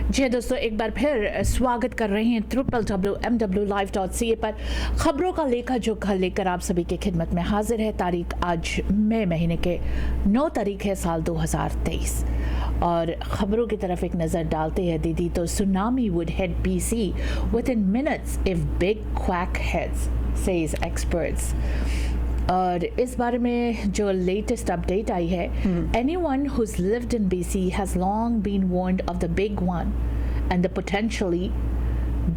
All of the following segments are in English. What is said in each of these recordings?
जी दोस्तों, एक बार फिर स्वागत कर रहे हैं www.mwlive.ca पर। खबरों का लेखा जोखा लेकर आप सभी की खिदमत में हाजिर है। तारीख आज मई महीने के 9 तारीख है, साल 2023। और खबरों की तरफ एक नज़र डालते हैं दीदी, तो tsunami would hit BC within minutes if big quack hits, says experts। और इस बारे में जो लेटेस्ट अपडेट आई है, anyone who's lived in BC has long been warned of the big one and the potentially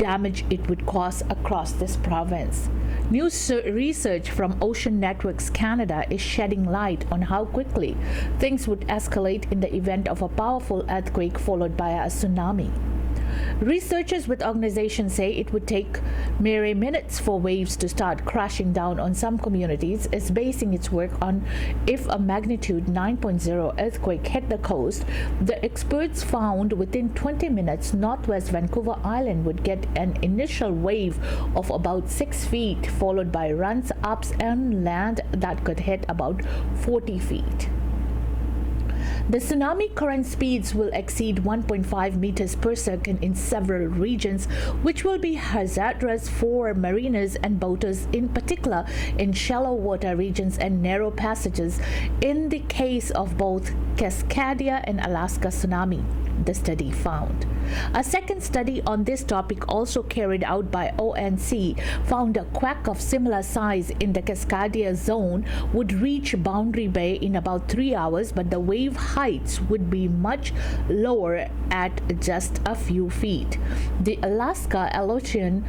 damage it would cause across this province. New research from Ocean Networks Canada is shedding light on how quickly things would escalate in the event of a powerful earthquake followed by a tsunami. Researchers with organizations say it would take mere minutes for waves to start crashing down on some communities. Is basing its work on if a magnitude 9.0 earthquake hit the coast. The experts found within 20 minutes Northwest Vancouver Island would get an initial wave of about 6 feet, followed by runs ups and land that could hit about 40 feet. The tsunami current speeds will exceed 1.5 meters per second in several regions, which will be hazardous for mariners and boaters, in particular in shallow water regions and narrow passages, in the case of both Cascadia and Alaska tsunami, the study found. A second study on this topic, also carried out by ONC, found a quake of similar size in the Cascadia zone would reach Boundary Bay in about 3 hours, but the wave heights would be much lower at just a few feet. The Alaska Aleutian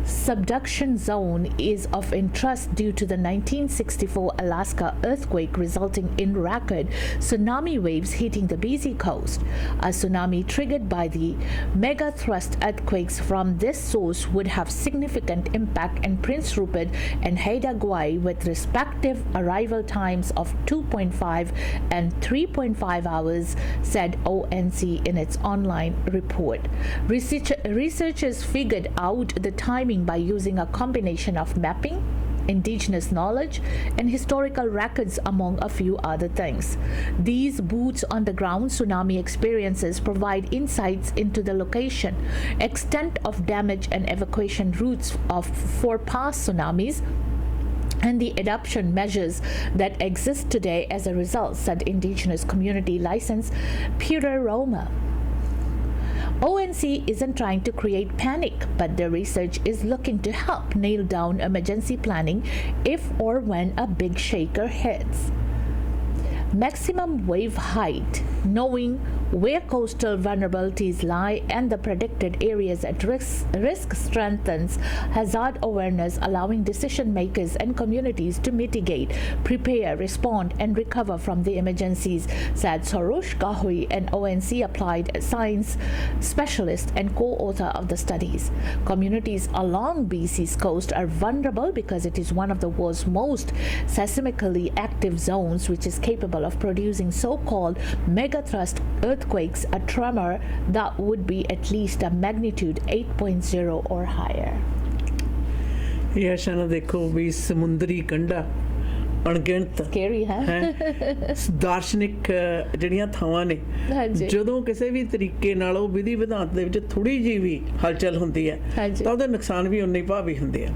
subduction zone is of interest due to the 1964 Alaska earthquake, resulting in record tsunami waves hitting the BC coast. A tsunami triggered by the mega thrust earthquakes from this source would have significant impact in Prince Rupert and Haida Gwaii, with respective arrival times of 2.5 and 3.5 hours, said ONC in its online report. Researchers figured out the timing by using a combination of mapping, indigenous knowledge, and historical records, among a few other things. These boots on the ground tsunami experiences provide insights into the location, extent of damage, and evacuation routes for past tsunamis, and the adoption measures that exist today as a result, said Indigenous Community License Peter Roma. ONC isn't trying to create panic, but the research is looking to help nail down emergency planning if or when a big shaker hits. Maximum wave height, knowing where coastal vulnerabilities lie and the predicted areas at risk strengthens hazard awareness, allowing decision makers and communities to mitigate, prepare, respond, and recover from the emergencies, said Soroush Gahui, an ONC applied science specialist and co-author of the studies. Communities along BC's coast are vulnerable because it is one of the world's most seismically active zones, which is capable of producing so-called megathrust earthquakes, a tremor that would be at least a magnitude 8.0 or higher. ये शना देखो भी समुंदरी कंडा अणगिणत Scary, है दार्शनिक ਜਿਹੜੀਆਂ ਥਾਵਾਂ ਨੇ, ਜਦੋਂ ਕਿਸੇ ਵੀ ਤਰੀਕੇ ਨਾਲ ਉਹ ਵਿਧੀ ਵਿਧਾਨ ਦੇ ਵਿੱਚ ਥੋੜੀ ਜਿਹੀ ਵੀ ਹਲਚਲ ਹੁੰਦੀ ਹੈ ਤਾਂ ਉਹਦੇ ਨੁਕਸਾਨ ਵੀ ਉਨੇ ਭਾਰੀ ਹੁੰਦੇ ਆ।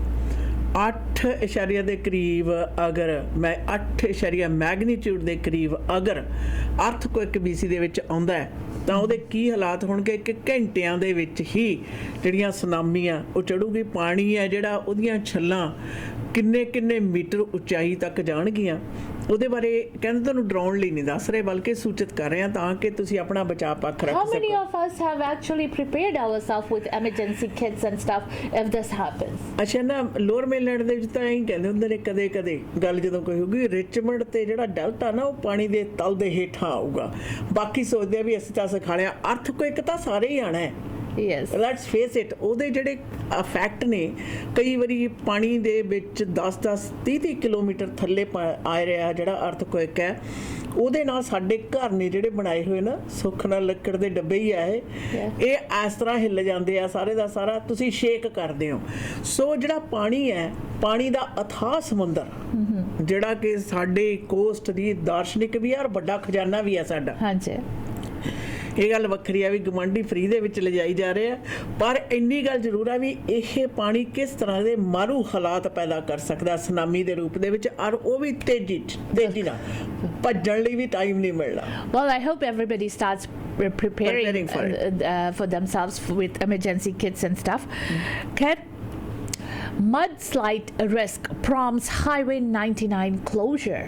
8 ਦੇ ਕਰੀਬ ਅਗਰ ਮੈਂ 8 ਮੈਗਨੀਟਿਊਡ ਦੇ ਕਰੀਬ ਅਗਰ ਅਰਥਕੁਇਕ BC ਦੇ ਵਿੱਚ ਆਉਂਦਾ ਹੈ ਤਾਂ ਉਹਦੇ ਕੀ ਹਾਲਾਤ ਹੋਣਗੇ ਕਿ ਘੰਟਿਆਂ ਦੇ ਵਿੱਚ ਹੀ ਜਿਹੜੀਆਂ ਸੁਨਾਮੀ ਆ ਉਹ ਚੜੂਗੀ। ਪਾਣੀ ਹੈ ਜਿਹੜਾ, ਉਹਦੀਆਂ ਛੱਲਾਂ ਕਿੰਨੇ ਮੀਟਰ ਉਚਾਈ ਤੱਕ ਜਾਣਗੀਆਂ। ਉਹਦੇ ਬਾਰੇ ਕਹਿੰਦੇ ਤੁਹਾਨੂੰ ਡਰਾਉਣ ਲਈ ਨਹੀਂ ਦੱਸ ਰਹੇ, ਬਲਕਿ ਸੂਚਿਤ ਕਰ ਰਹੇ ਹਾਂ ਤਾਂ ਕਿ ਤੁਸੀਂ ਆਪਣਾ ਬਚਾਅ ਪੱਖ ਰੱਖ ਸਕੋ। How many of us have actually prepared ourselves with emergency kits and stuff if this happens? ਅੱਛਾ ਨਾ, ਲੋਅਰ ਮੇਨਲੈਂਡ ਦੇ ਵਿੱਚ ਤਾਂ ਇਹੀ ਕਹਿੰਦੇ ਹੁੰਦੇ ਨੇ ਕਦੇ ਗੱਲ ਜਦੋਂ ਕੋਈ ਹੋਊਗੀ, ਰਿਚਮੰਡ ਤੇ ਜਿਹੜਾ ਡੈਲਟਾ ਨਾ ਉਹ ਪਾਣੀ ਦੇ ਤਲ ਦੇ ਹੇਠਾਂ ਆਊਗਾ। ਬਾਕੀ ਸੋਚਦੇ ਆ ਵੀ ਅਸੀਂ ਤਾਂ ਸਿਖਾ ਲਿਆ, ਅਰਥਕੁਇਕ ਤਾਂ ਸਾਰੇ ਹੀ ਆਣਾ ਹੈ। Yes. Let's face it, ਉਹਦੇ ਜਿਹੜੇ ਇਫੈਕਟ ਨੇ, ਕਈ ਵਾਰੀ ਪਾਣੀ ਦੇ ਵਿੱਚ 10-10, 30-30 ਕਿਲੋਮੀਟਰ ਥੱਲੇ ਆ ਰਿਹਾ ਜਿਹੜਾ ਅਰਥਕੁਇਕ ਹੈ, ਉਹਦੇ ਨਾਲ ਸਾਡੇ ਘਰ ਨੇ ਜਿਹੜੇ ਬਣਾਏ ਹੋਏ ਨਾ, ਸੁੱਖ ਨਾਲ ਲੱਕੜ ਦੇ ਡੱਬੇ ਹੀ ਆ ਇਹ ਇਸ ਤਰ੍ਹਾਂ ਹਿੱਲ ਜਾਂਦੇ ਆ ਸਾਰੇ ਦਾ ਸਾਰਾ, ਤੁਸੀਂ ਸ਼ੇਕ ਕਰਦੇ ਹੋ। ਸੋ ਜਿਹੜਾ ਪਾਣੀ ਹੈ, ਪਾਣੀ ਦਾ ਅਥਾਹ ਸਮੁੰਦਰ, ਜਿਹੜਾ ਕਿ ਸਾਡੇ ਕੋਸਟ ਦੀ ਦਾਰਸ਼ਨਿਕ ਵੀ ਆ ਔਰ ਵੱਡਾ ਖਜ਼ਾਨਾ ਵੀ ਆ ਸਾਡਾ। ਹਾਂਜੀ। ਇਹ ਗੱਲ ਵੱਖਰੀ ਆ ਵੀ ਗਵਾਂਢੀ ਫਰੀ ਦੇ ਵਿੱਚ ਲਿਜਾਈ ਜਾ ਰਹੇ ਆ, ਪਰ ਇੰਨੀ ਗੱਲ ਜ਼ਰੂਰ ਆ ਵੀ ਇਹ ਪਾਣੀ ਕਿਸ ਤਰ੍ਹਾਂ ਦੇ ਮਾਰੂ ਹਾਲਾਤ ਪੈਦਾ ਕਰ ਸਕਦਾ ਸੁਨਾਮੀ ਦੇ ਰੂਪ ਦੇ ਵਿੱਚ, ਔਰ ਉਹ ਵੀ ਤੇਜ਼ੀ ਨਾਲ ਭੱਜਣ ਲਈ ਵੀ ਟਾਈਮ ਨਹੀਂ ਮਿਲਣਾ। Well, I hope everybody starts preparing for themselves with emergency kits and stuff. Mudslide risk prompts Highway 99 closure.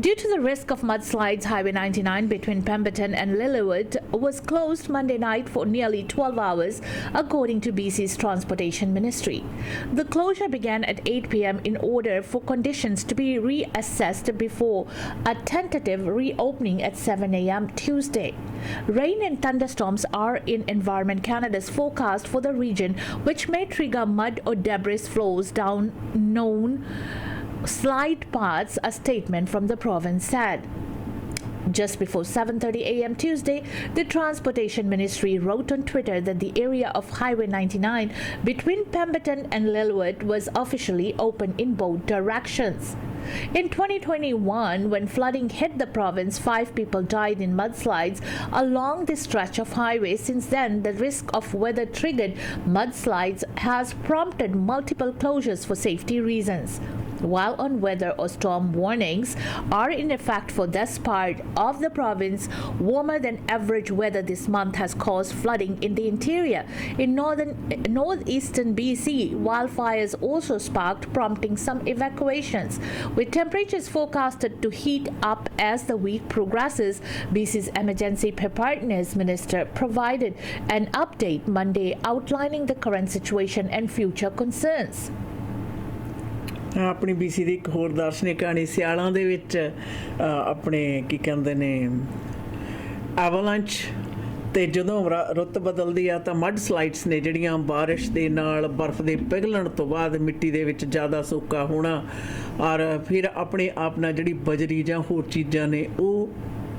Due to the risk of mudslides, Highway 99 between Pemberton and Lilywood was closed Monday night for nearly 12 hours, according to BC's Transportation Ministry. The closure began at 8 p.m. in order for conditions to be reassessed before a tentative reopening at 7 a.m. Tuesday. Rain and thunderstorms are in Environment Canada's forecast for the region, which may trigger mud or debris flows down known slide paths, a statement from the province said. Just before 7:30 a.m. Tuesday, the Transportation Ministry wrote on Twitter that the area of Highway 99 between Pemberton and Lilywood was officially open in both directions. In 2021, when flooding hit the province, 5 people died in mudslides along this stretch of highway. Since then, the risk of weather-triggered mudslides has prompted multiple closures for safety reasons. While on weather or storm warnings are in effect for this part of the province, warmer than average weather this month has caused flooding in the interior. In northeastern BC, wildfires also sparked, prompting some evacuations. With temperatures forecasted to heat up as the week progresses, BC's Emergency Preparedness Minister provided an update Monday outlining the current situation and future concerns. ਆਪਣੀ BC ਦੀ ਇੱਕ ਹੋਰ ਦਾਰਸ਼ਨਿਕ ਕਹਾਣੀ, ਸਿਆਲਾਂ ਦੇ ਵਿੱਚ ਆਪਣੇ ਕੀ ਕਹਿੰਦੇ ਨੇ ਐਵਲਾਂਚ, ਤੇ ਜਦੋਂ ਰੁੱਤ ਬਦਲਦੀ ਆ ਤਾਂ ਮੱਡ ਸਲਾਈਡਸ ਨੇ ਜਿਹੜੀਆਂ ਬਾਰਿਸ਼ ਦੇ ਨਾਲ ਬਰਫ਼ ਦੇ ਪਿਘਲਣ ਤੋਂ ਬਾਅਦ ਮਿੱਟੀ ਦੇ ਵਿੱਚ ਜ਼ਿਆਦਾ ਸੋਕਾ ਹੋਣਾ, ਔਰ ਫਿਰ ਆਪਣੇ ਆਪ ਨਾਲ ਜਿਹੜੀ ਬਜਰੀ ਜਾਂ ਹੋਰ ਚੀਜ਼ਾਂ ਨੇ ਉਹ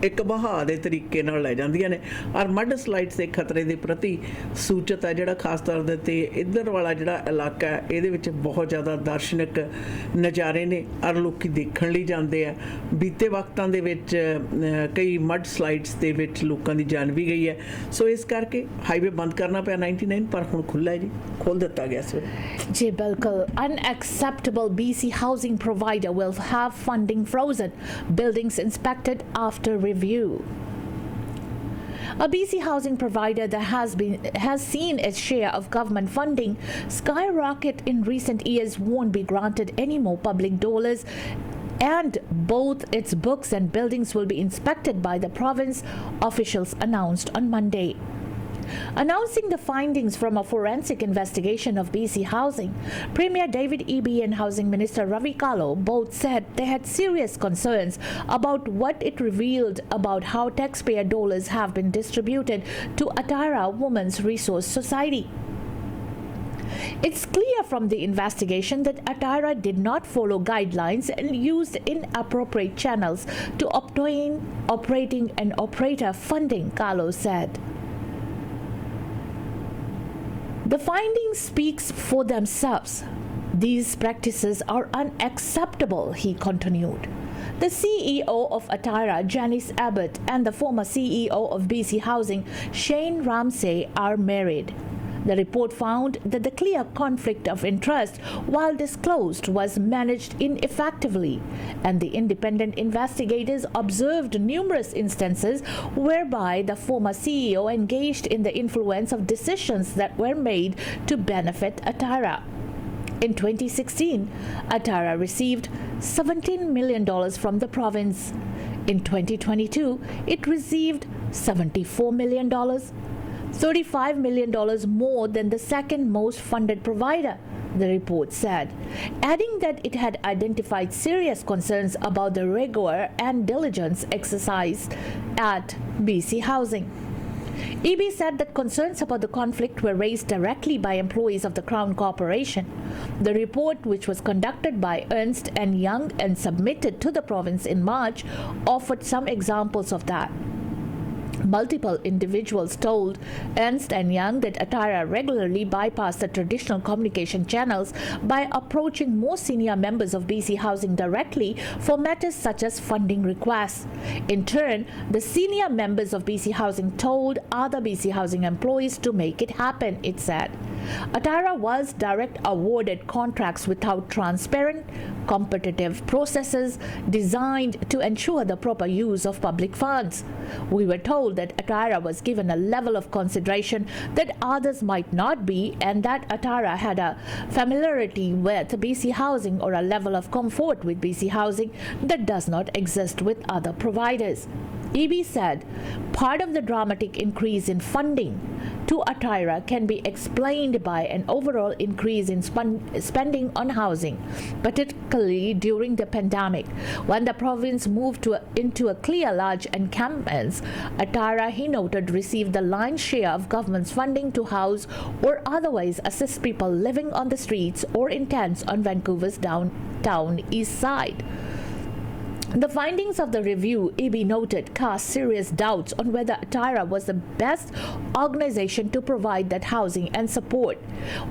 ਇੱਕ ਬਹਾਅ ਦੇ ਤਰੀਕੇ ਨਾਲ ਲੈ ਜਾਂਦੀਆਂ ਨੇ, ਔਰ ਮੱਡ ਸਲਾਈਡਸ ਦੇ ਖਤਰੇ ਦੇ ਪ੍ਰਤੀ ਸੂਚਿਤ ਹੈ, ਜਿਹੜਾ ਖਾਸ ਤੌਰ ਦੇ 'ਤੇ ਇੱਧਰ ਵਾਲਾ ਜਿਹੜਾ ਇਲਾਕਾ ਹੈ ਇਹਦੇ ਵਿੱਚ ਬਹੁਤ ਜ਼ਿਆਦਾ ਦਰਸ਼ਨਿਕ ਨਜ਼ਾਰੇ ਨੇ, ਔਰ ਲੋਕ ਦੇਖਣ ਲਈ ਜਾਂਦੇ ਆ। ਬੀਤੇ ਵਕਤਾਂ ਦੇ ਵਿੱਚ ਕਈ ਮੱਡ ਸਲਾਈਡਸ ਦੇ ਵਿੱਚ ਲੋਕਾਂ ਦੀ ਜਾਨ ਵੀ ਗਈ ਹੈ, ਸੋ ਇਸ ਕਰਕੇ ਹਾਈਵੇ ਬੰਦ ਕਰਨਾ ਪਿਆ 99, ਪਰ ਹੁਣ ਖੁੱਲ੍ਹਾ ਹੈ ਜੀ, ਖੋਲ੍ਹ ਦਿੱਤਾ ਗਿਆ ਸਵੇਰੇ। ਜੀ ਬਿਲਕੁਲ। Unacceptable, BC housing provider will have funding frozen, buildings inspected after review. A BC housing provider that has seen its share of government funding skyrocket in recent years won't be granted any more public dollars, and both its books and buildings will be inspected by the province, officials announced on Monday. Announcing the findings from a forensic investigation of BC Housing, Premier David Eby and Housing Minister Ravi Kalo both said they had serious concerns about what it revealed about how taxpayer dollars have been distributed to Attara Women's Resource Society. It's clear from the investigation that Attara did not follow guidelines and used inappropriate channels to obtain operating and operator funding, Kalo said. The findings speaks for themselves. These practices are unacceptable, he continued. The CEO of Attara, Janice Abbott, and the former CEO of BC Housing, Shane Ramsey, are married. The report found that the clear conflict of interest, while disclosed, was managed ineffectively, and the independent investigators observed numerous instances whereby the former CEO engaged in the influence of decisions that were made to benefit Attara. In 2016, Attara received $17 million from the province. In 2022, it received $74 million. $35 million more than the second most funded provider, the report said, adding that it had identified serious concerns about the rigor and diligence exercised at BC Housing. EB said that concerns about the conflict were raised directly by employees of the Crown Corporation. The report, which was conducted by Ernst & Young and submitted to the province in March, offered some examples of that. Multiple individuals told Ernst & Young that Atara regularly bypassed the traditional communication channels by approaching more senior members of BC Housing directly for matters such as funding requests. In turn, the senior members of BC Housing told other BC Housing employees to make it happen, it said. Atara was direct awarded contracts without transparent, competitive processes designed to ensure the proper use of public funds. We were told that Atara was given a level of consideration that others might not be, and that Atara had a familiarity with BC Housing or a level of comfort with BC Housing that does not exist with other providers. EB said part of the dramatic increase in funding to Atara can be explained by an overall increase in spending on housing, particularly during the pandemic. When the province moved into a clear large encampments, Atara, he noted, received the lion's share of government's funding to house or otherwise assist people living on the streets or in tents on Vancouver's downtown east side. The findings of the review, EB noted, cast serious doubts on whether Atara was the best organization to provide that housing and support.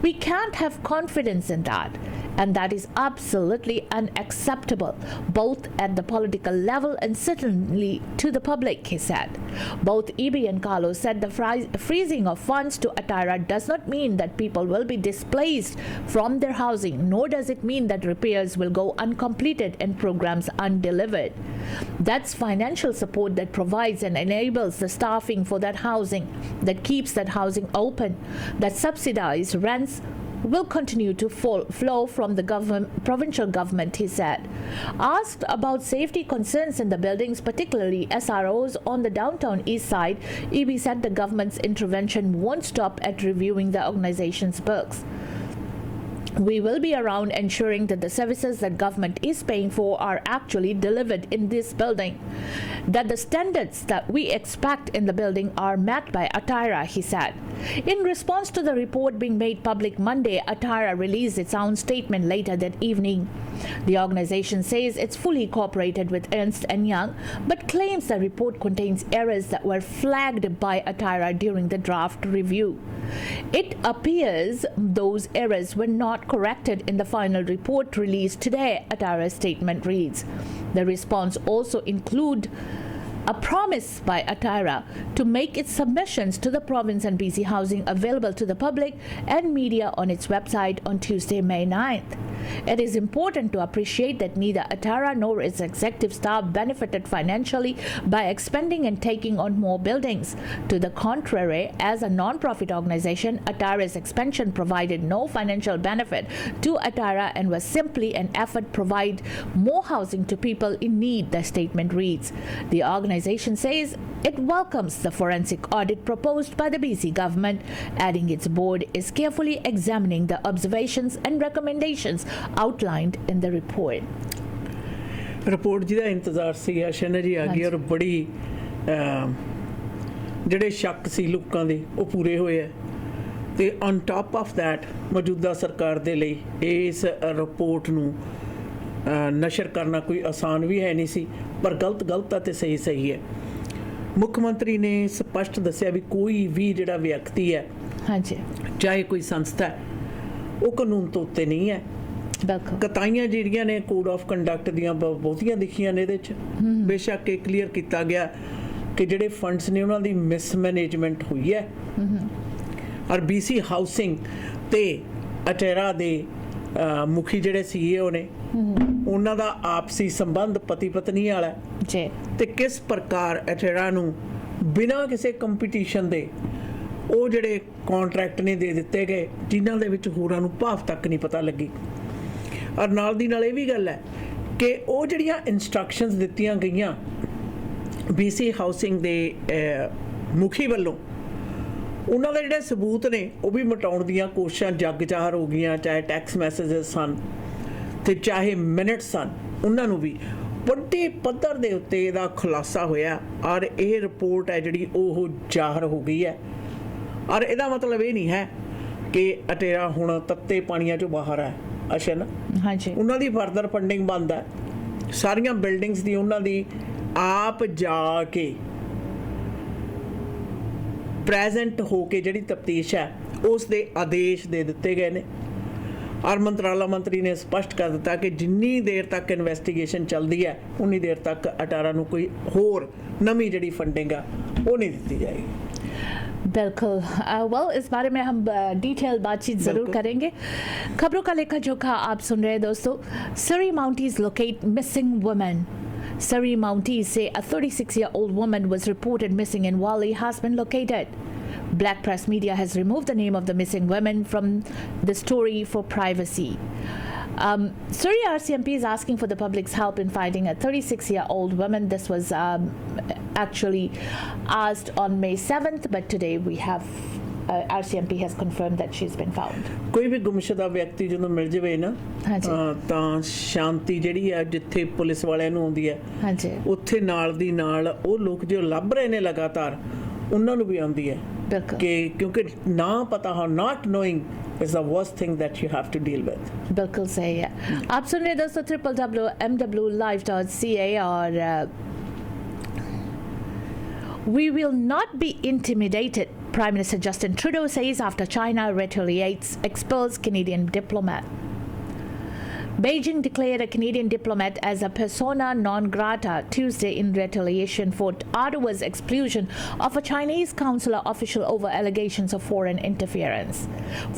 We can't have confidence in that, and that is absolutely unacceptable, both at the political level and certainly to the public, he said. Both EB and Carlos said the freezing of funds to Atara does not mean that people will be displaced from their housing, nor does it mean that repairs will go uncompleted and programs undelivered. That's financial support that provides and enables the staffing for that housing, that keeps that housing open, that subsidized rents will continue to flow from the provincial government, he said. Asked about safety concerns in the buildings, particularly SROs on the downtown east side, EB said the government's intervention won't stop at reviewing the organization's books. We will be around ensuring that the services that government is paying for are actually delivered in this building, that the standards that we expect in the building are met by Atara, he said. In response to the report being made public Monday, Atara released its own statement later that evening. The organization says it's fully cooperated with Ernst & Young, but claims the report contains errors that were flagged by Atara during the draft review. It appears those errors were not corrected in the final report released today, Atara's statement reads. The response also include a promise by Atara to make its submissions to the province and BC Housing available to the public and media on its website on Tuesday, May 9th. It is important to appreciate that neither Atara nor its executive staff benefited financially by expanding and taking on more buildings. To the contrary, as a non-profit organization, Atara's expansion provided no financial benefit to Atara and was simply an effort to provide more housing to people in need, the statement reads. The organization says it welcomes the forensic audit proposed by the BC government, adding its board is carefully examining the observations and recommendations outlined in the report. Report ਜਿਹਦਾ ਇੰਤਜ਼ਾਰ ਸੀ ਆਸ਼ਨਾ ਜੀ ਆ ਗਈ ਔਰ ਬੜੀ ਜਿਹੜੇ ਸ਼ੱਕ ਸੀ ਲੋਕਾਂ ਦੇ ਉਹ ਪੂਰੇ ਹੋਏ ਆ ਤੇ ਔਨ ਟਾਪ ਆਫ ਦੈਟ ਮੌਜੂਦਾ ਸਰਕਾਰ ਦੇ ਲਈ ਇਸ ਰਿਪੋਰਟ ਨੂੰ ਨਸ਼ਰ ਕਰਨਾ ਕੋਈ ਆਸਾਨ ਵੀ ਹੈ ਨਹੀਂ ਸੀ ਪਰ ਗਲਤ ਆ ਤੇ ਸਹੀ ਹੈ। ਮੁੱਖ ਮੰਤਰੀ ਨੇ ਸਪਸ਼ਟ ਦੱਸਿਆ ਵੀ ਕੋਈ ਵੀ ਜਿਹੜਾ ਵਿਅਕਤੀ ਹੈ ਹਾਂਜੀ ਚਾਹੇ ਕੋਈ ਸੰਸਥਾ ਉਹ ਕਾਨੂੰਨ ਤੋਂ ਉੱਤੇ ਨਹੀਂ ਹੈ। ਕਤਾਈਆਂ ਜਿਹੜੀਆਂ ਨੇ ਕੋਡ ਆਫ ਕੰਡਕਟ ਦੀਆਂ ਬਹੁਤੀਆਂ ਦਿਖੀਆਂ ਨੇ ਇਹਦੇ 'ਚ ਬੇਸ਼ੱਕ ਇਹ ਕਲੀਅਰ ਕੀਤਾ ਗਿਆ ਕਿ ਜਿਹੜੇ ਫੰਡਸ ਨੇ ਉਹਨਾਂ ਦੀ ਮਿਸਮੈਨੇਜਮੈਂਟ ਹੋਈ ਹੈ ਔਰ BC ਹਾਊਸਿੰਗ ਤੇ ਅਟੇਰਾ ਦੇ ਮੁਖੀ ਜਿਹੜੇ CEO ਨੇ ਉਹਨਾਂ ਦਾ ਆਪਸੀ ਸੰਬੰਧ ਪਤੀ ਪਤਨੀ ਵਾਲਾ ਜੀ ਤੇ ਕਿਸ ਪ੍ਰਕਾਰ ਅਟੇਰਾ ਨੂੰ ਬਿਨਾਂ ਕਿਸੇ ਕੰਪੀਟੀਸ਼ਨ ਦੇ ਉਹ ਜਿਹੜੇ ਕੰਟਰੈਕਟ ਨੇ ਦੇ ਦਿੱਤੇ ਗਏ ਜਿਨ੍ਹਾਂ ਦੇ ਵਿੱਚ ਹੋਰਾਂ ਨੂੰ ਭਾਵ ਤੱਕ ਨਹੀਂ ਪਤਾ ਲੱਗੀ। ਔਰ ਨਾਲ ਦੀ ਨਾਲ ਇਹ ਵੀ ਗੱਲ ਹੈ ਕਿ ਉਹ ਜਿਹੜੀਆਂ ਇਨਸਟਰਕਸ਼ਨਸ ਦਿੱਤੀਆਂ ਗਈਆਂ BC ਹਾਊਸਿੰਗ ਦੇ ਮੁਖੀ ਵੱਲੋਂ ਉਹਨਾਂ ਦੇ ਜਿਹੜੇ ਸਬੂਤ ਨੇ ਉਹ ਵੀ ਮਿਟਾਉਣ ਦੀਆਂ ਕੋਸ਼ਿਸ਼ਾਂ ਜੱਗ ਜ਼ਾਹਰ ਹੋ ਗਈਆਂ, ਚਾਹੇ ਟੈਕਸ ਮੈਸੇਜਸ ਸਨ ਤੇ ਚਾਹੇ ਮਿੰਟਸ ਸਨ, ਉਹਨਾਂ ਨੂੰ ਵੀ ਵੱਡੇ ਪੱਧਰ ਦੇ ਉੱਤੇ ਇਹਦਾ ਖੁਲਾਸਾ ਹੋਇਆ ਔਰ ਇਹ ਰਿਪੋਰਟ ਹੈ ਜਿਹੜੀ ਉਹ ਜ਼ਾਹਰ ਹੋ ਗਈ ਹੈ। ਔਰ ਇਹਦਾ ਮਤਲਬ ਇਹ ਨਹੀਂ ਹੈ ਕਿ ਅਟੇਰਾ ਹੁਣ ਤੱਤੇ ਪਾਣੀਆਂ 'ਚੋਂ ਬਾਹਰ ਹੈ ਅਸ਼ਨ ਹਾਂਜੀ ਉਹਨਾਂ ਦੀ ਫਰਦਰ ਫੰਡਿੰਗ ਬੰਦ ਹੈ। ਸਾਰੀਆਂ ਬਿਲਡਿੰਗਸ ਦੀ ਉਹਨਾਂ ਦੀ ਆਪ ਜਾ ਕੇ ਪ੍ਰੈਜ਼ੈਂਟ ਹੋ ਕੇ ਜਿਹੜੀ ਤਫਤੀਸ਼ ਹੈ ਉਸ ਦੇ ਆਦੇਸ਼ ਦੇ ਦਿੱਤੇ ਗਏ ਨੇ ਔਰ ਮੰਤਰਾਲਾ ਮੰਤਰੀ ਨੇ ਸਪਸ਼ਟ ਕਰ ਦਿੱਤਾ ਕਿ ਜਿੰਨੀ ਦੇਰ ਤੱਕ ਇਨਵੈਸਟੀਗੇਸ਼ਨ ਚੱਲਦੀ ਹੈ ਉਨੀ ਦੇਰ ਤੱਕ ਅਟਾਰਾ ਨੂੰ ਕੋਈ ਹੋਰ ਨਵੀਂ ਜਿਹੜੀ फंडिंग है वो नहीं दी जाएगी। बिल्कुल वेल इस बारे में हम डिटेल बातचीत ज़रूर करेंगे। खबरों का लेखा जोखा आप सुन रहे हैं दोस्तों। Surrey Mounties locate missing women. Surrey Mounties say a 36-year-old woman was reported missing in Wally has been located. Black press media has removed the name of the missing women from the story for privacy. Surrey RCMP is asking for the public's help in finding a 36-year-old woman. This was actually asked on May 7th, but today we have RCMP has confirmed that she's been found. ਕੋਈ ਵੀ ਗੁੰਮਸ਼ੁਦਾ ਵਿਅਕਤੀ ਜਦੋਂ ਮਿਲ ਜਾਵੇ ਨਾ ਤਾਂ ਸ਼ਾਂਤੀ ਜਿਹੜੀ ਹੈ ਜਿੱਥੇ police ਵਾਲਿਆਂ ਨੂੰ ਆਉਂਦੀ ਹੈ ਉੱਥੇ ਨਾਲ ਦੀ ਨਾਲ ਉਹ ਲੋਕ ਜੋ ਲੱਭ ਰਹੇ ਨੇ ਲਗਾਤਾਰ ਉਹਨਾਂ ਨੂੰ ਵੀ ਆਉਂਦੀ ਹੈ ਕਿ ਕਿਉਂਕਿ ਨਾ ਪਤਾ ਹੋ not knowing is the worst thing that you have to deal with. बिल्कुल सही है। आप सुन रहे दोस्तों www.mwlive.ca और we will not be intimidated, Prime Minister Justin Trudeau says after China retaliates, expels Canadian diplomat. Beijing declared a Canadian diplomat as a persona non grata Tuesday in retaliation for Ottawa's exclusion of a Chinese consular official over allegations of foreign interference.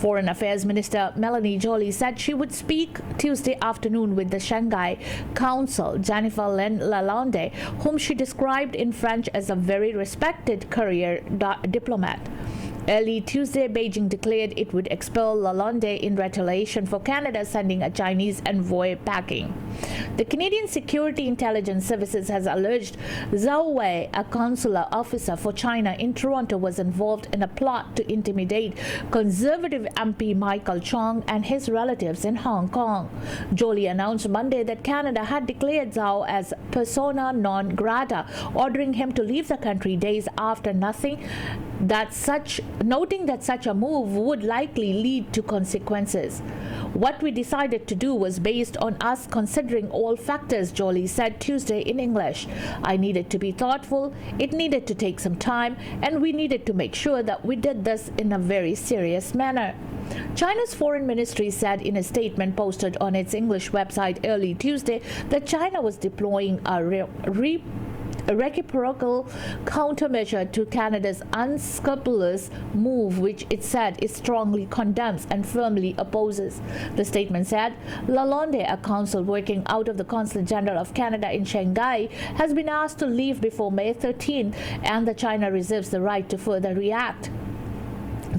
Foreign Affairs Minister Melanie Joly said she would speak Tuesday afternoon with the Shanghai Consul Jennifer Lalonde, whom she described in French as a very respected career diplomat. Early Tuesday, Beijing declared it would expel Lalonde in retaliation for Canada sending a Chinese envoy packing. The Canadian Security Intelligence Services has alleged Zhao Wei, a consular officer for China in Toronto, was involved in a plot to intimidate Conservative MP Michael Chong and his relatives in Hong Kong. Joly announced Monday that Canada had declared Zhao as persona non grata, ordering him to leave the country days after noting that such a move would likely lead to consequences. What we decided to do was based on us considering all factors, Joly said Tuesday in English. I needed to be thoughtful, it needed to take some time, and we needed to make sure that we did this in a very serious manner. China's foreign ministry said in a statement posted on its English website early Tuesday that China was deploying a reciprocal countermeasure to Canada's unscrupulous move, which it said it strongly condemns and firmly opposes. The statement said, Lalonde, a consul working out of the Consulate General of Canada in Shanghai, has been asked to leave before May 13th, and that China reserves the right to further react.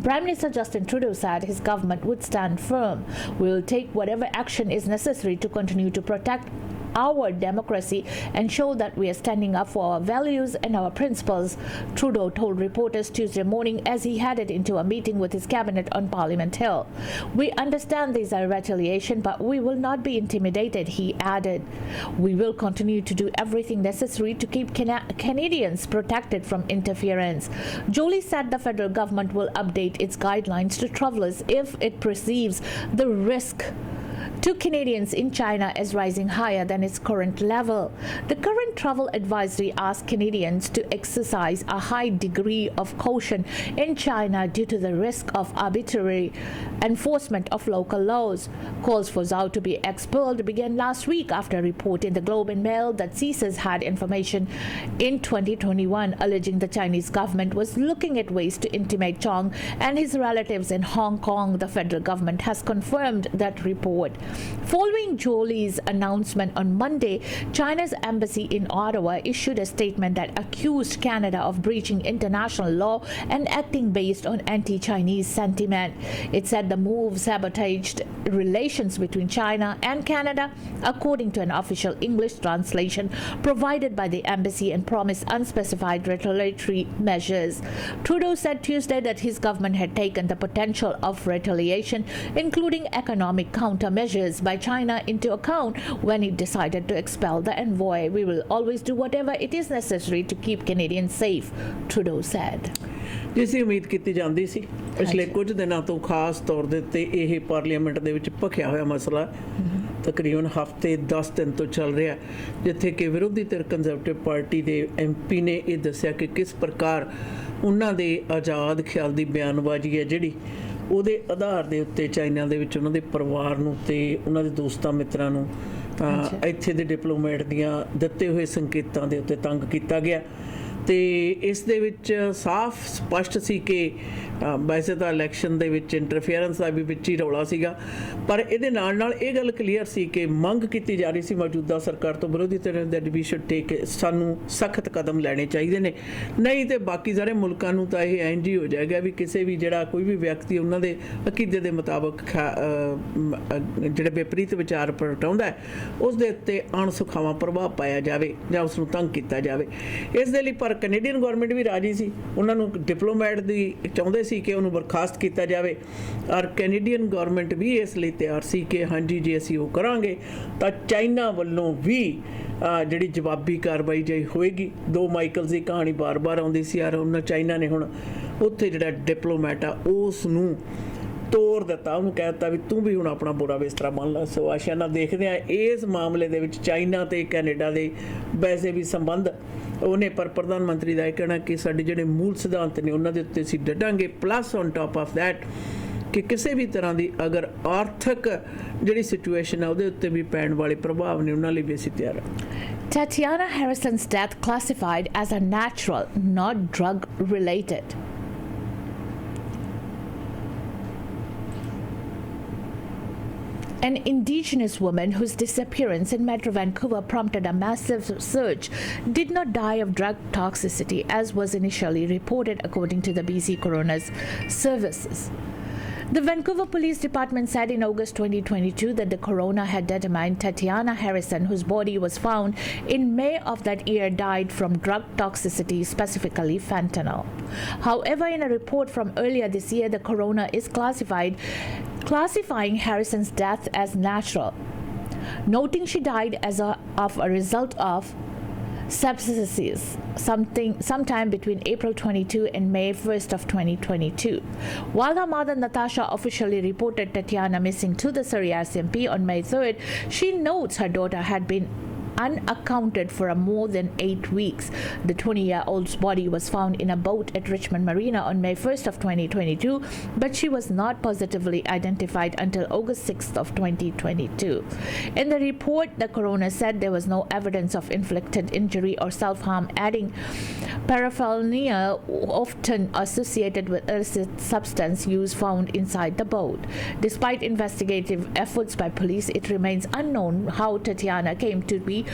Prime Minister Justin Trudeau said his government would stand firm. We will take whatever action is necessary to continue to protect our democracy and show that we are standing up for our values and our principles, Trudeau told reporters Tuesday morning as he headed into a meeting with his cabinet on Parliament Hill. We understand these are retaliation, but we will not be intimidated, he added. We will continue to do everything necessary to keep Canadians protected from interference. Joly said the federal government will update its guidelines to travelers if it perceives the risk to Canadians in China is rising higher than its current level. The current travel advisory asks Canadians to exercise a high degree of caution in China due to the risk of arbitrary enforcement of local laws. Calls for Zhao to be expelled began last week after a report in the Globe and Mail that CSIS had information in 2021 alleging the Chinese government was looking at ways to intimidate Chong and his relatives in Hong Kong. The federal government has confirmed that report. Following Joly's announcement on Monday, China's embassy in Ottawa issued a statement that accused Canada of breaching international law and acting based on anti-Chinese sentiment. It said the move sabotaged relations between China and Canada, according to an official English translation provided by the embassy, and promised unspecified retaliatory measures. Trudeau said Tuesday that his government had taken the potential of retaliation, including economic countermeasures by China, into account when it decided to expel the envoy. We will always do whatever it is necessary to keep Canadians safe, Trudeau said. ਜਿਸ ਦੀ ਉਮੀਦ ਕੀਤੀ ਜਾਂਦੀ ਸੀ ਪਿਛਲੇ ਕੁਝ ਦਿਨਾਂ ਤੋਂ ਖਾਸ ਤੌਰ ਦੇ ਉੱਤੇ ਇਹ ਪਾਰਲੀਮੈਂਟ ਦੇ ਵਿੱਚ ਭਖਿਆ ਹੋਇਆ ਮਸਲਾ ਤਕਰੀਬਨ ਹਫ਼ਤੇ 10 ਦਿਨ ਤੋਂ ਚੱਲ ਰਿਹਾ, ਜਿੱਥੇ ਕਿ ਵਿਰੋਧੀ ਧਿਰ ਕੰਜ਼ਰਵੇਟਿਵ ਪਾਰਟੀ ਦੇ MP ਨੇ ਇਹ ਦੱਸਿਆ ਕਿ ਕਿਸ ਪ੍ਰਕਾਰ ਉਹਨਾਂ ਦੇ ਆਜ਼ਾਦ ਖਿਆਲ ਦੀ ਬਿਆਨਬਾਜ਼ੀ ਹੈ ਜਿਹੜੀ ਉਹਦੇ ਆਧਾਰ ਦੇ ਉੱਤੇ ਚਾਈਨਾ ਦੇ ਵਿੱਚ ਉਹਨਾਂ ਦੇ ਪਰਿਵਾਰ ਨੂੰ ਤੇ ਉਹਨਾਂ ਦੇ ਦੋਸਤਾਂ ਮਿੱਤਰਾਂ ਨੂੰ ਇੱਥੇ ਦੇ ਡਿਪਲੋਮੈਟ ਦੀਆਂ ਦਿੱਤੇ ਹੋਏ ਸੰਕੇਤਾਂ ਦੇ ਉੱਤੇ ਤੰਗ ਕੀਤਾ ਗਿਆ। ਤੇ ਇਸ ਦੇ ਵਿੱਚ ਸਾਫ਼ ਸਪਸ਼ਟ ਸੀ ਕਿ ਵੈਸੇ ਤਾਂ ਇਲੈਕਸ਼ਨ ਦੇ ਵਿੱਚ ਇੰਟਰਫੇਅਰੈਂਸ ਦਾ ਵੀ ਵਿੱਚ ਹੀ ਰੌਲਾ ਸੀਗਾ, ਪਰ ਇਹਦੇ ਨਾਲ ਨਾਲ ਇਹ ਗੱਲ ਕਲੀਅਰ ਸੀ ਕਿ ਮੰਗ ਕੀਤੀ ਜਾ ਰਹੀ ਸੀ ਮੌਜੂਦਾ ਸਰਕਾਰ ਤੋਂ, ਵਿਰੋਧੀ ਧਿਰ ਦੈਟ ਵੀ ਸ਼ੁੱਡ ਟੇਕ, ਸਾਨੂੰ ਸਖਤ ਕਦਮ ਲੈਣੇ ਚਾਹੀਦੇ ਨੇ, ਨਹੀਂ ਤੇ ਬਾਕੀ ਸਾਰੇ ਮੁਲਕਾਂ ਨੂੰ ਤਾਂ ਇਹ ਇੰਝ ਹੀ ਹੋ ਜਾਏਗਾ ਵੀ ਕਿਸੇ ਵੀ ਜਿਹੜਾ ਕੋਈ ਵੀ ਵਿਅਕਤੀ ਉਹਨਾਂ ਦੇ ਅਕੀਦੇ ਦੇ ਮੁਤਾਬਕ ਜਿਹੜੇ ਵਿਪਰੀਤ ਵਿਚਾਰ ਪ੍ਰਗਟਾਉਂਦਾ ਹੈ ਉਸ ਦੇ ਉੱਤੇ ਅਣਸੁਖਾਵਾਂ ਪ੍ਰਭਾਵ ਪਾਇਆ ਜਾਵੇ ਜਾਂ ਉਸ ਨੂੰ ਤੰਗ ਕੀਤਾ ਜਾਵੇ। ਇਸ ਦੇ ਲਈ ਪਰ ਕੈਨੇਡੀਅਨ ਗੌਰਮੈਂਟ ਵੀ ਰਾਜੀ ਸੀ, ਉਹਨਾਂ ਨੂੰ ਡਿਪਲੋਮੈਟ ਦੀ ਚਾਹੁੰਦੇ ਸੀ ਕਿ ਉਹਨੂੰ ਬਰਖਾਸਤ ਕੀਤਾ ਜਾਵੇ, ਔਰ ਕੈਨੇਡੀਅਨ ਗੌਰਮੈਂਟ ਵੀ ਇਸ ਲਈ ਤਿਆਰ ਸੀ ਕਿ ਹਾਂਜੀ ਜੇ ਅਸੀਂ ਉਹ ਕਰਾਂਗੇ ਤਾਂ ਚਾਈਨਾ ਵੱਲੋਂ ਵੀ ਜਿਹੜੀ ਜਵਾਬੀ ਕਾਰਵਾਈ ਜੇ ਹੋਏਗੀ। 2 ਮਾਈਕਲਸ ਦੀ ਕਹਾਣੀ ਬਾਰ-ਬਾਰ ਆਉਂਦੀ ਸੀ ਯਾਰ, ਉਹਨਾਂ ਚਾਈਨਾ ਨੇ ਹੁਣ ਉੱਥੇ ਜਿਹੜਾ ਡਿਪਲੋਮੈਟ ਆ ਉਸ ਨੂੰ ਤੋੜ ਦਿੱਤਾ, ਉਹਨੂੰ ਕਹਿ ਦਿੱਤਾ ਵੀ ਤੂੰ ਵੀ ਹੁਣ ਆਪਣਾ ਬੁਰਾ ਬਿਸਤਰਾ ਬੰਨ ਲਾ। ਸੋ ਆਸ਼ਾ ਨਾਲ ਦੇਖਦੇ ਹਾਂ ਇਸ ਮਾਮਲੇ ਦੇ ਵਿੱਚ ਚਾਈਨਾ ਤੇ ਕੈਨੇਡਾ ਦੇ ਵੈਸੇ ਵੀ ਸੰਬੰਧ ਉਹਨੇ, ਪਰ ਪ੍ਰਧਾਨ ਮੰਤਰੀ ਦਾ ਇਹ ਕਹਿਣਾ ਕਿ ਸਾਡੇ ਜਿਹੜੇ ਮੂਲ ਸਿਧਾਂਤ ਨੇ ਉਹਨਾਂ ਦੇ ਉੱਤੇ ਅਸੀਂ ਡਟਾਂਗੇ, plus on top of that ਕਿ ਕਿਸੇ ਵੀ ਤਰ੍ਹਾਂ ਦੀ ਅਗਰ ਆਰਥਿਕ ਜਿਹੜੀ ਸਿਚੁਏਸ਼ਨ ਹੈ ਉਹਦੇ ਉੱਤੇ ਵੀ ਪੈਣ ਵਾਲੇ ਪ੍ਰਭਾਵ ਨੇ ਉਹਨਾਂ ਲਈ ਵੀ ਅਸੀਂ ਤਿਆਰ ਹਾਂ। Tatiana Harrison's death classified as a natural, not drug related. An Indigenous woman whose disappearance in Metro Vancouver prompted a massive search did not die of drug toxicity, as was initially reported, according to the BC Coroner's Services. The Vancouver Police Department said in August 2022 that the coroner had determined Tatiana Harrison, whose body was found in May of that year, died from drug toxicity, specifically fentanyl. However, in a report from earlier this year, the coroner is classifying Harrison's death as natural, noting she died of a result of sepsis sometime between April 22 and May 1st of 2022. While her mother Natasha officially reported Tatiana missing to the Surrey RCMP on May 3rd, she notes her daughter had been unaccounted for more than 8 weeks. The 20-year-old's body was found in a boat at Richmond Marina on May 1st of 2022, but she was not positively identified until August 6th of 2022. In the report, the coroner said there was no evidence of inflicted injury or self-harm, adding paraphernalia often associated with illicit substance use found inside the boat. Despite investigative efforts by police, it remains unknown how Tatiana came to be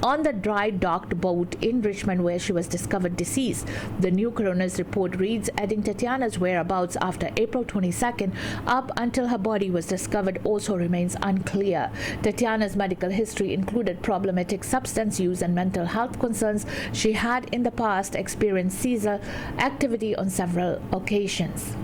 on the dry docked boat in Richmond where she was discovered deceased. The new coroner's report reads, adding Tatiana's whereabouts after April 22nd up until her body was discovered also remains unclear. Tatiana's medical history included problematic substance use and mental health concerns. She had in the past experienced seizure activity on several occasions.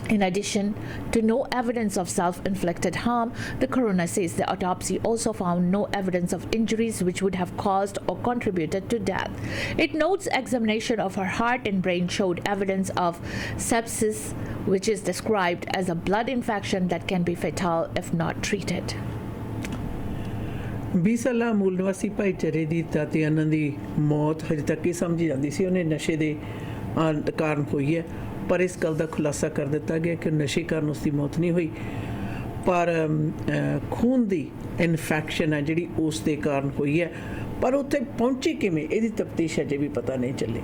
In addition to no evidence of self-inflicted harm, the coroner says the autopsy also found no evidence of injuries which would have caused or contributed to death. It notes examination of her heart and brain showed evidence of sepsis, which is described as a blood infection that can be fatal if not treated. 20 ਸਾਲਾ ਮੂਲ ਨਿਵਾਸੀ ਭਾਈਚਾਰੇ ਦੀ ਤਾਤਿਆਨਾ ਦੀ ਮੌਤ ਹਜੇ ਤੱਕ ਹੀ ਸਮਝੀ ਜਾਂਦੀ ਸੀ ਉਹਨੇ ਨਸ਼ੇ ਦੇ ਕਾਰਨ ਹੋਈ ਹੈ, ਪਰ ਇਸ ਗੱਲ ਦਾ ਖੁਲਾਸਾ ਕਰ ਦਿੱਤਾ ਗਿਆ ਕਿ ਨਸ਼ੇ ਕਾਰਨ ਉਸ ਦੀ ਮੌਤ ਨਹੀਂ ਹੋਈ, ਪਰ ਖੂਨ ਦੀ ਇਨਫੈਕਸ਼ਨ ਹੈ ਜਿਹੜੀ ਉਸ ਦੇ ਕਾਰਨ ਹੋਈ ਹੈ, ਪਰ ਉੱਥੇ ਪਹੁੰਚੀ ਕਿਵੇਂ ਇਹਦੀ ਤਫਤੀਸ਼ ਅਜੇ ਵੀ ਪਤਾ नहीं चली।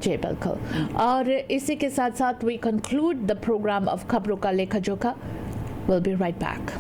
जी बिल्कुल, और इसी के साथ साथ we conclude the program of खबरों का लेखा जोखा। We'll be right back.